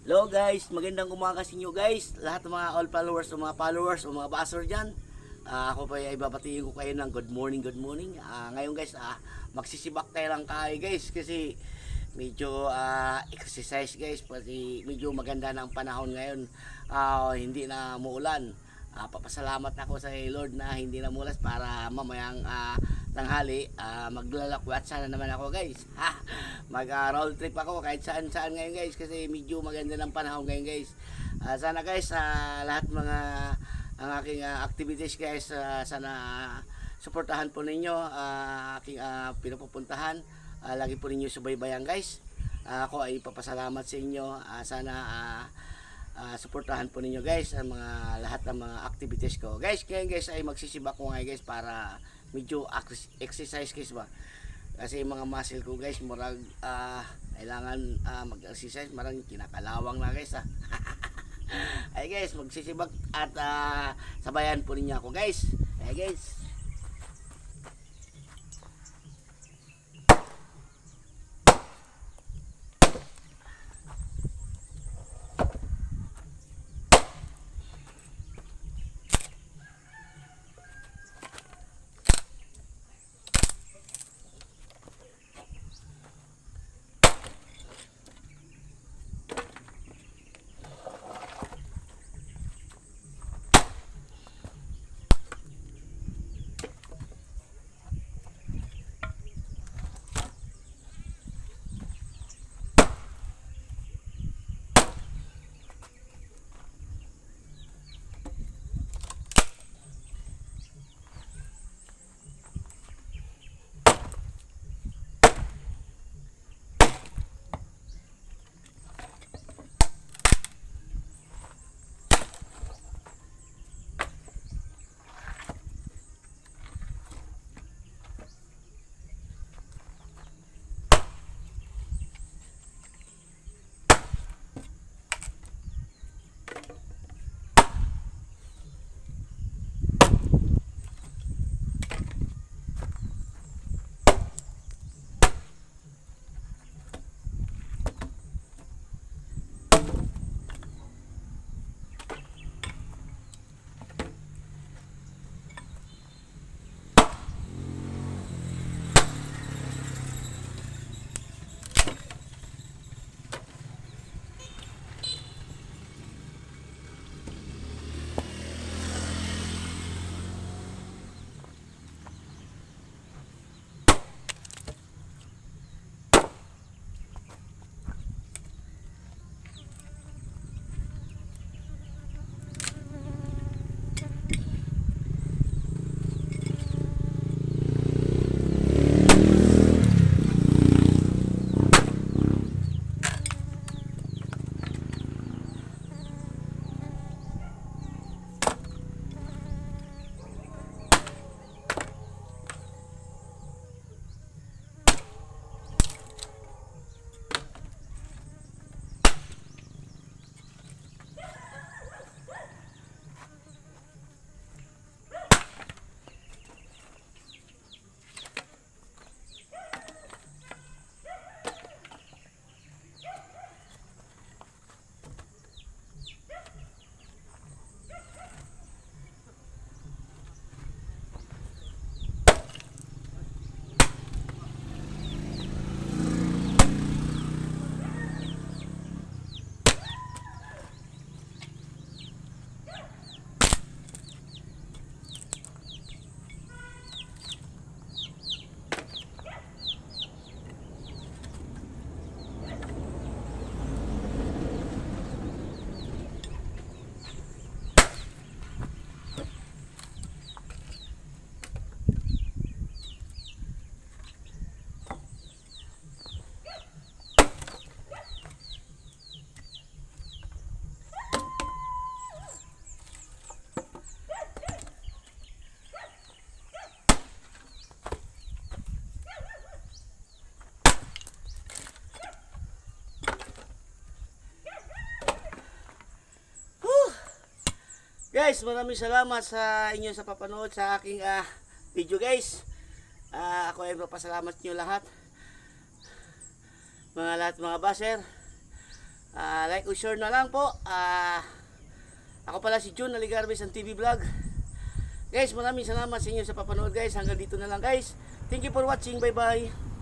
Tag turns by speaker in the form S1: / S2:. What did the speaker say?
S1: Hello guys, magandang umaga sa inyo guys. Lahat ng mga all followers o mga basher dyan. Ako pa ay babatiin ko kayo ng good morning, good morning. Ngayon guys, magsisibak tayo lang kayo guys kasi medyo exercise guys. Pati medyo maganda na ang panahon ngayon. Hindi na muulan. Papasalamat ako sa Lord na hindi na mulas para mamayang tanghali maglalakwat sana naman ako guys. Mag road trip ako kahit saan saan ngayon guys kasi medyo maganda ng panahon ngayon guys. Sana guys lahat mga ang aking activities guys sana suportahan po ninyo aking pinupupuntahan. Lagi po ninyo subaybayan guys. Ako ay papasalamat sa inyo. Sana suportahan po ninyo guys ang mga lahat ng mga activities ko guys. Kaya guys ay magsisibak ko ngayon guys para medyo exercise guys ba kasi yung mga muscle ko guys murag kailangan mag-exercise, marang kinakalawang na guys ay guys magsisibak at sabayan po ninyo ako guys. Ay guys, guys, maraming salamat sa inyo sa papanood sa aking video guys. Ako ay papasalamat niyo lahat mga basher. like o share na lang po. Ako pala si Jun Aligarvez ng TV Vlog. Guys, maraming salamat sa inyo sa papanood guys. Hanggang dito na lang guys. Thank you for watching. Bye bye.